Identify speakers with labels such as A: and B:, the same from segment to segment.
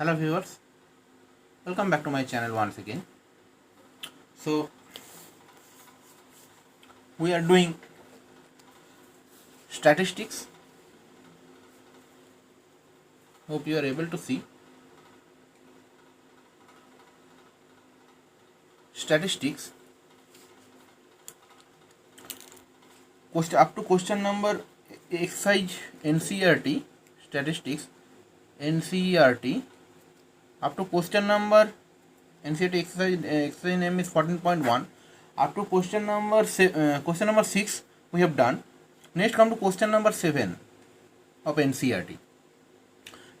A: Hello viewers, welcome back to my channel once again. So we are doing statistics. Hope you are able to see statistics. Up to question number exercise NCERT statistics NCERT up to question number NCERT exercise name is 14.1. Up to question number 6 we have done. Next come to question number 7 of NCERT.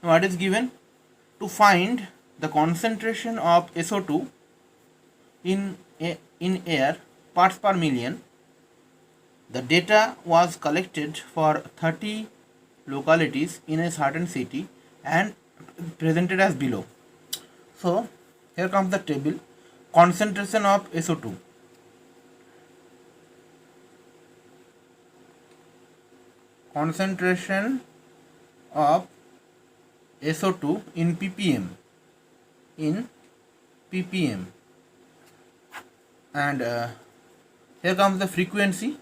A: Now what is given? To find the concentration of SO2 in air parts per million. The data was collected for 30 localities in a certain city and presented as below. So here comes the table. Concentration of SO2. Concentration of SO2 in ppm. And here comes the frequency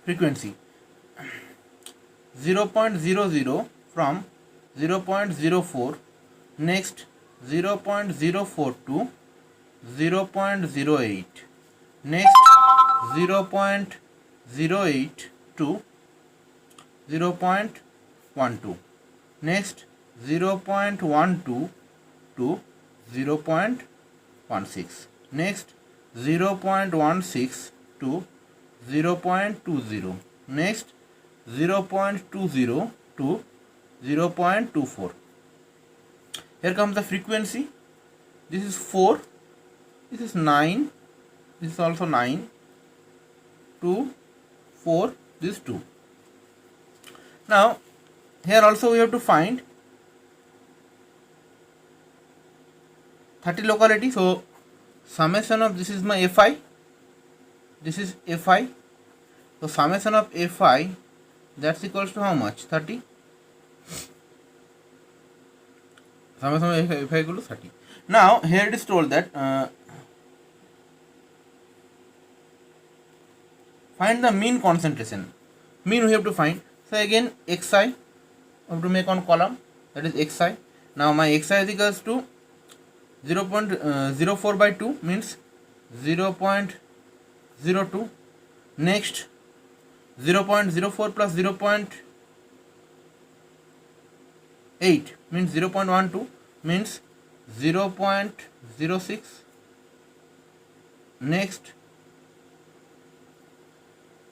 A: 0.00 from 0.04, next 0.04 to 0.08, next 0.08 to 0.12, next 0.12 to 0.16, next 0.16 to 0.20, next 0.20 to 0.24. Here comes the frequency. This is 4, this is 9, this is also 9, 2, 4, this is 2. Now here also we have to find 30 locality. So summation of this is my Fi, this is Fi. So summation of Fi, that's equals to how much? 30. Summation of Fi equal to 30. Now here it is told that find the mean concentration. Mean we have to find. So again xi I have to make one column, that is xi. Now my xi is equals to 0.04 by 2 means 0.02. Next 0.04 plus 0.8 means 0.12 means 0.06. Next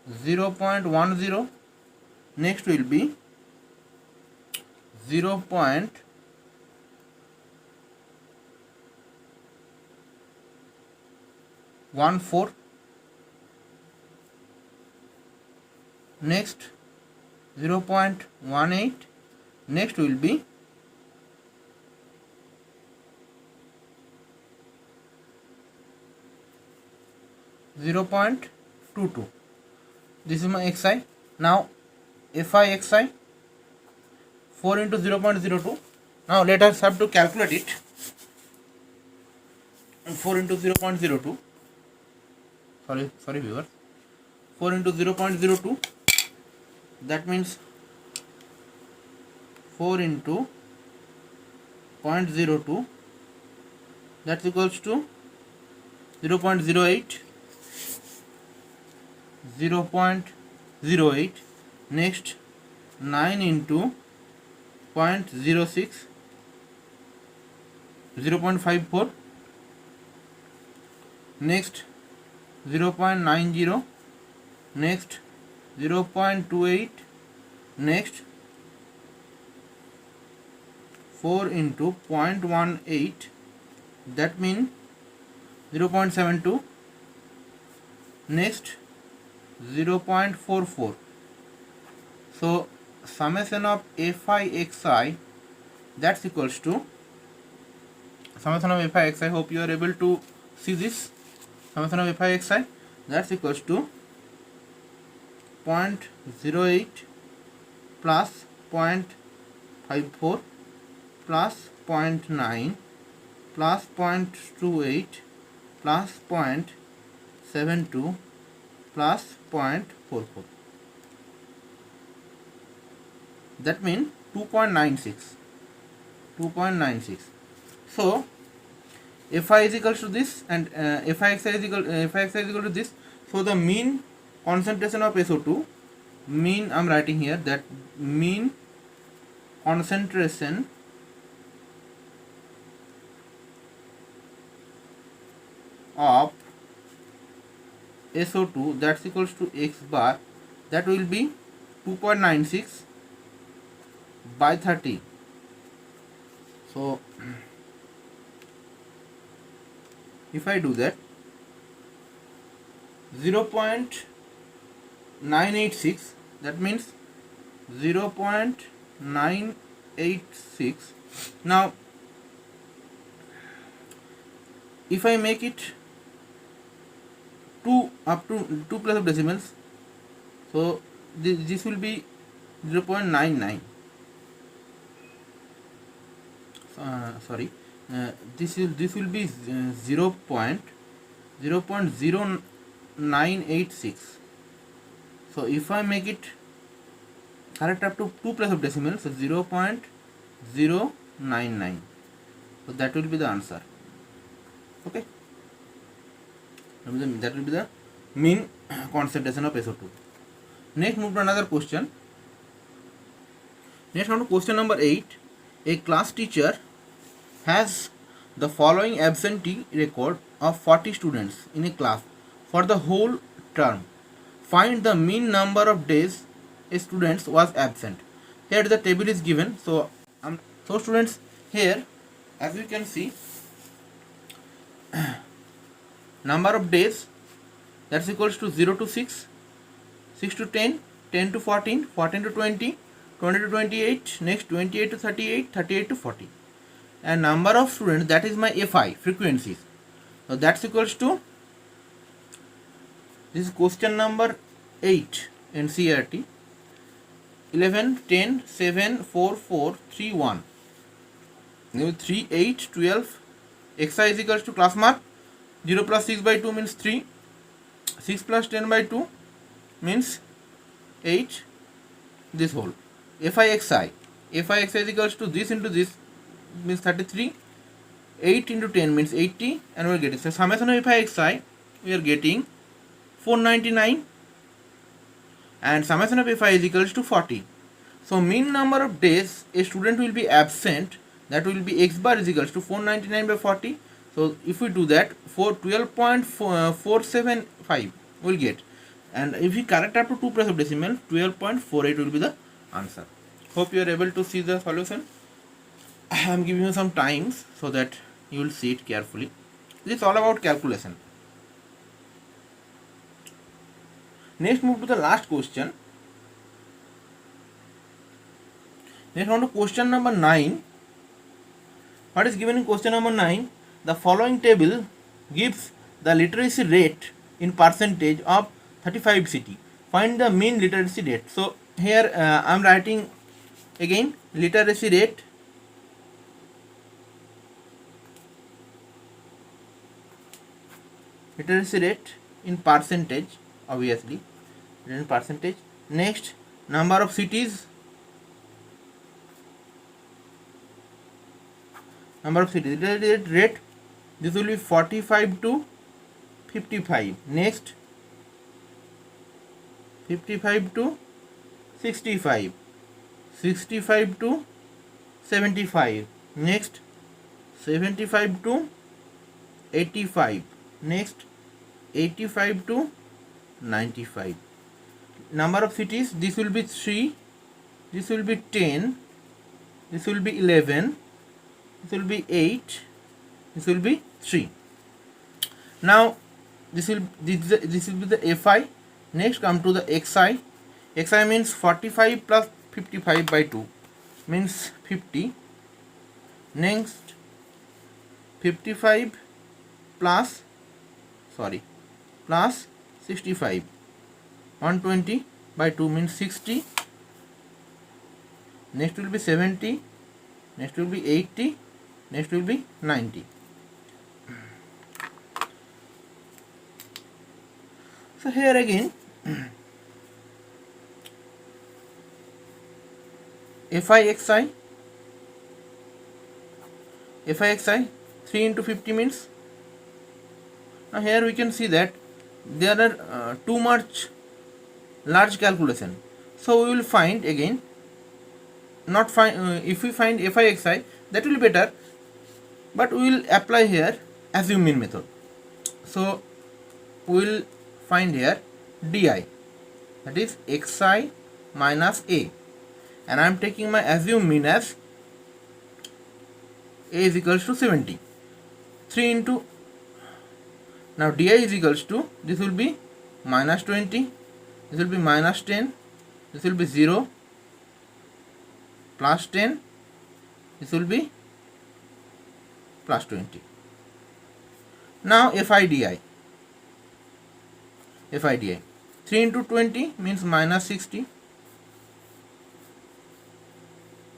A: 0.10, next will be 0.14, next 0.18, next will be 0.22. This is my xi. Now Fi xi 4 into 0.02. Now let us have to calculate it. 4 into 0.02. Sorry viewers. 4 into 0.02. That means 4 into 0.02. That's equals to 0.08. 0.08. Next 9 into 0.06. 0.54. Next 0.90. Next 0.28. Next 4 into 0.18. That means 0.72. Next 0.44. So summation of Fi xi, that's equals to summation of Fi xi. Hope you are able to see this. Summation of Fi xi, that's equals to 0.08 plus 54 plus 0.9 plus 0.28 plus 0.72 plus 0.44. That means 2.96. 2.96. So Fi is equal to this and Fixi is equal to this. So the mean concentration of SO2, mean I am writing here that mean concentration of SO2, that's equals to X bar, that will be 2.96 by 30. So if I do that, 0.986, that means 0.986. Now if I make it 2 up to 2 plus of decimals, so this will be 0.99. Sorry, this will be 0.0986. So if I make it correct up to 2 plus of decimals, so 0.099. So that will be the answer. Okay, that will be the mean concentration of SO2. Next, move to another question. Next, on to question number 8. A class teacher has the following absentee record of 40 students in a class for the whole term. Find the mean number of days a student was absent. Here the table is given. So students, here as you can see, number of days, that's equals to 0 to 6, 6 to 10, 10 to 14, 14 to 20, 20 to 28, next 28 to 38, 38 to 40. And number of students, that is my Fi, frequencies. So that's equals to, this is question number 8 NCERT, 11, 10, 7, 4, 4, 3, 1. 3, 8, 12, Xi is equals to class mark, 0 plus 6 by 2 means 3, 6 plus 10 by 2 means 8, this whole. Fixi is equals to this into this means 33, 8 into 10 means 80, and we are getting, so summation of Fixi we are getting 499, and summation of Fi is equals to 40. So mean number of days a student will be absent, that will be X bar is equals to 499 by 40. So if we do that, 12.475 will get, and if we correct up to 2 plus of decimal, 12.48 will be the answer. Hope you are able to see the solution. I am giving you some times so that you will see it carefully. This is all about calculation. Next, move to the last question. Next, on to question number 9. What is given in question number 9? The following table gives the literacy rate in percentage of 35 city. Find the mean literacy rate. So here I am writing again literacy rate. Literacy rate in percentage, obviously, in percentage. Next, number of cities. Number of cities. Literacy rate. This will be 45 to 55. Next, 55 to 65. 65 to 75. Next, 75 to 85. Next, 85 to 95. Number of cities, this will be 3, this will be 10, this will be 11, this will be 8, this will be 3. Now this will be the Fi. Next, come to the Xi. Xi means 45 plus 55 by 2 means 50. Next, 55 plus 65, 120 by 2 means 60. next will be 70, next will be 80, next will be 90. So here again FIXI 3 into 50 means, now here we can see that there are too much large calculation, so we will find again not find if we find FIXI, that will be better, but we will apply here assume mean method. So we will find here DI, that is XI minus A, and I am taking my assume mean as A is equals to 70. 3 into, now DI is equals to, this will be minus 20, this will be minus 10, this will be 0, plus 10, this will be plus 20. Now FIDI 3 into 20 means minus 60,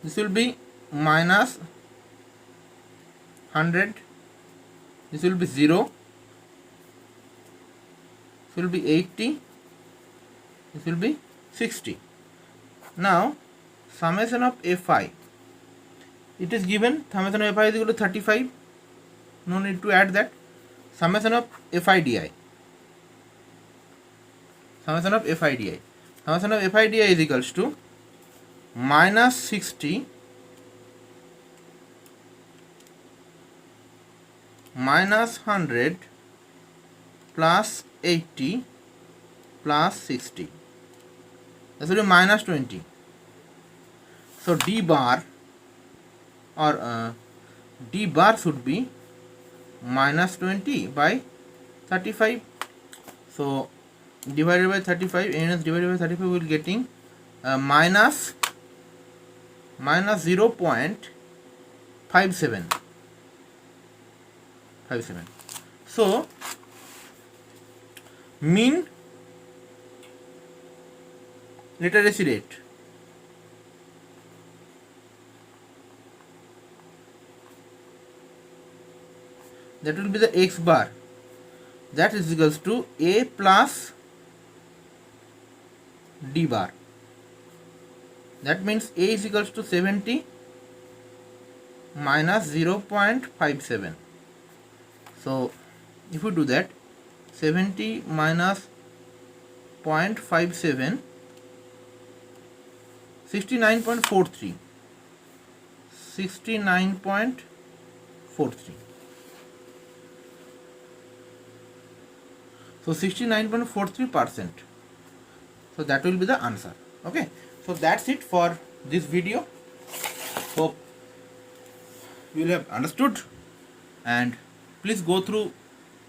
A: this will be minus 100, this will be 0, this will be 80, this will be 60. Now summation of FI, it is given summation of FI is equal to 35, no need to add that. Summation of FIDI, summation of FIDI is equals to minus 60 minus 100 plus 80 plus 60, this will be minus 20. So D bar or D bar should be minus 20 by 35. So divided by 35, NS divided by 35, we will getting minus 0.57. So mean literacy rate, that will be the X bar, that is equals to A plus D bar. That means A is equals to 70 minus 0.57. So if we do that, 70 minus 0.57, 69.43. So 69.43%. So that will be the answer. Okay, so that's it for this video. Hope you will have understood, and please go through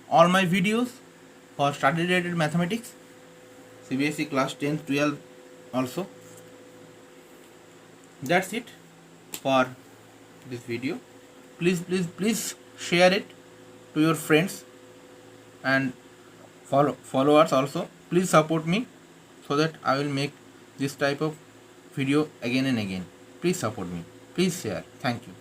A: all my videos for study related mathematics, CBSE class 10, 12 also. That's it for this video. Please share it to your friends and followers also. Please support me so that I will make this type of video again and again. Please support me. Please share. Thank you.